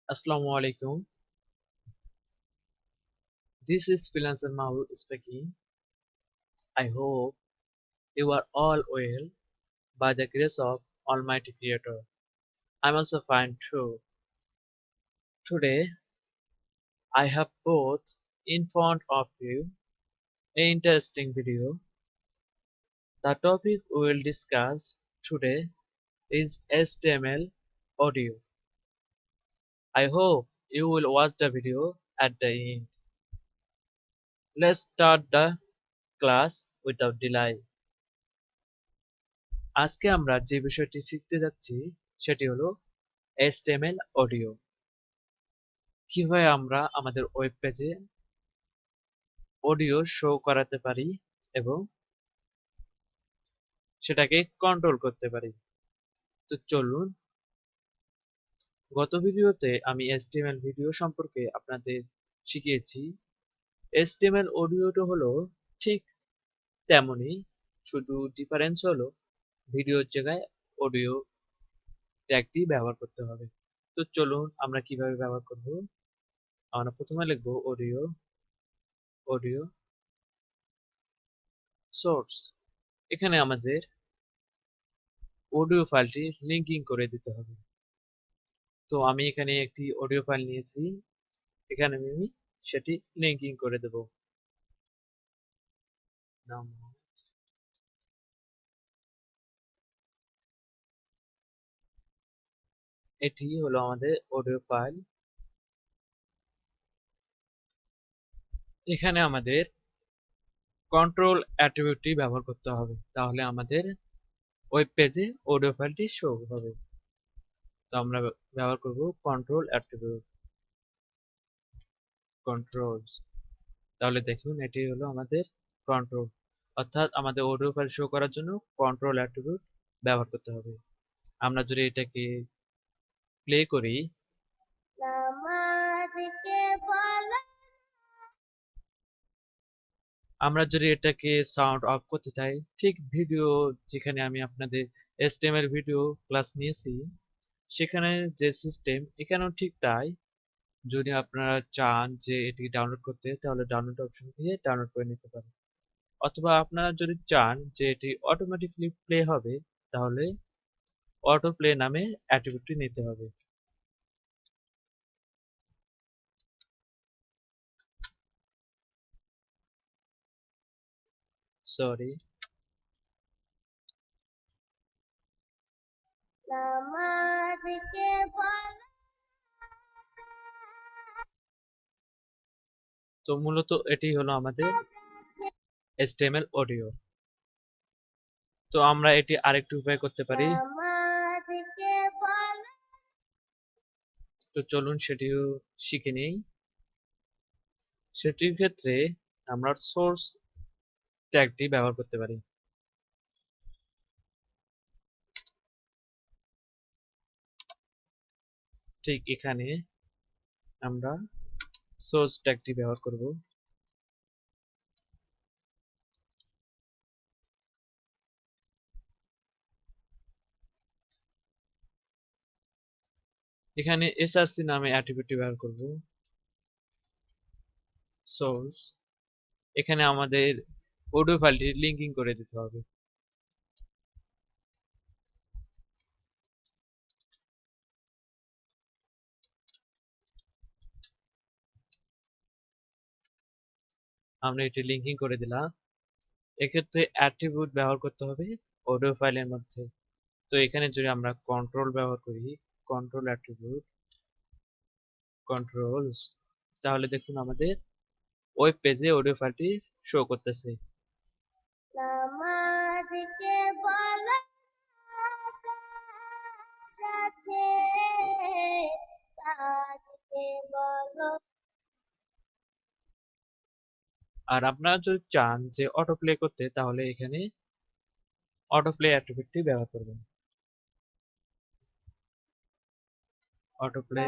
Assalamu alaikum. This is Freelancer Mahmood speaking. I hope you are all well by the grace of Almighty Creator. I'm also fine too. Today I have both in front of you an interesting video. The topic we will discuss today is HTML audio. I hope you will watch the video at the end. Let's start the class without delay. আজকে আমরা যে বিষয়টি শিখতে যাচ্ছি সেটি হলো HTML audio. কিভাবে আমরা আমাদের ওয়েব পেজে অডিও শো করাতে পারি এবং সেটাকে কন্ট্রোল করতে পারি। তো চলুন, গত ভিডিওতে আমি HTML ভিডিও সম্পর্কে আপনাদের শিখিয়েছি। HTML অডিওটা হলো ঠিক তেমনই, শুধু ডিফারেন্স হলো ভিডিওর জায়গায় অডিও ট্যাগটি ব্যবহার করতে হবে। তো চলুন আমরা কিভাবে ব্যবহার করব। আমরা প্রথমে লিখব অডিও অডিও সোর্স। এখানে আমাদের অডিও ফাইলটি লিঙ্কিং করে দিতে হবে। তো আমি এখানে একটি অডিও ফাইল নিয়েছি, এখানে আমি সেটি লিঙ্কিং করে দেব। এটি হলো আমাদের অডিও ফাইল। এখানে আমাদের কন্ট্রোল অ্যাট্রিবিউটটি ব্যবহার করতে হবে, তাহলে আমাদের ওয়েব পেজে অডিও ফাইলটি শো হবে। তো আমরা ব্যবহার করব কন্ট্রোল অ্যাট্রিবিউট কন্ট্রোলস। তাহলে দেখুন এটি হলো আমাদের কন্ট্রোল, অর্থাৎ আমাদের অডিও ফাইল শো করার জন্য কন্ট্রোল অ্যাট্রিবিউট ব্যবহার করতে হবে। আমরা যদি এটাকে প্লে করি, আমরা যদি এটাকে সাউন্ড অফ করতে চাই, ঠিক ভিডিও যেখানে আমি আপনাদের HTML ভিডিও ক্লাস নিয়েছি সেখানে যে সিস্টেম, এখানেও ঠিক তাই। যদি আপনারা চান যে এটি ডাউনলোড করতে, তাহলে ডাউনলোড অপশন দিয়ে ডাউনলোড করে নিতে পারেন। অথবা আপনারা যদি চান যে এটি অটোমেটিকলি প্লে হবে, তাহলে অটো প্লে নামে অ্যাট্রিবিউটটি নিতে হবে। সরি, তো মূলত এটি হলো আমাদের HTML অডিও। তো আমরা এটি আরেকটু উপায় করতে পারি। তো চলুন সেটিও শিখে নেই। সেটির ক্ষেত্রে আমরা সোর্স ট্যাগটি ব্যবহার করতে পারি। ঠিক এখানে আমরা সোর্স ট্যাগটি ব্যবহার করব। এখানে src নামে অ্যাট্রিবিউটটি ব্যবহার করব। সোর্স, এখানে আমাদের অডিও ফাইলটি লিঙ্কিং করে দিতে হবে। আমরা এটি লিঙ্কিং করে দিলাম। এক্ষেত্রে অ্যাট্রিবিউট ব্যবহার করতে হবে অডিও ফাইলের মধ্যে। তো এখানে যদি আমরা কন্ট্রোল ব্যবহার করি, কন্ট্রোল অ্যাট্রিবিউট কন্ট্রোলস, তাহলে দেখুন আমাদের ওয়েব পেজে অডিও ফাইলটি শো করতেছে। আর আপনারা যদি চান যে অটো প্লে করতে, তাহলে এখানে অটো প্লে অ্যাট্রিবিউটটি ব্যবহার করবেন। অটো প্লে,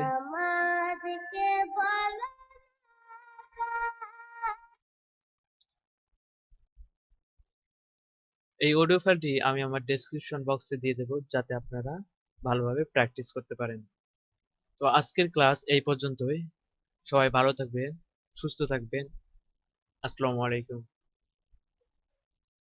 এই অডিও ফাইলটি আমি আমার ডেসক্রিপশন বক্সে দিয়ে দেব, যাতে আপনারা ভালোভাবে প্র্যাকটিস করতে পারেন। তো আজকের ক্লাস এই পর্যন্তই। সবাই ভালো থাকবেন, সুস্থ থাকবেন। আসসালামু আলাইকুম।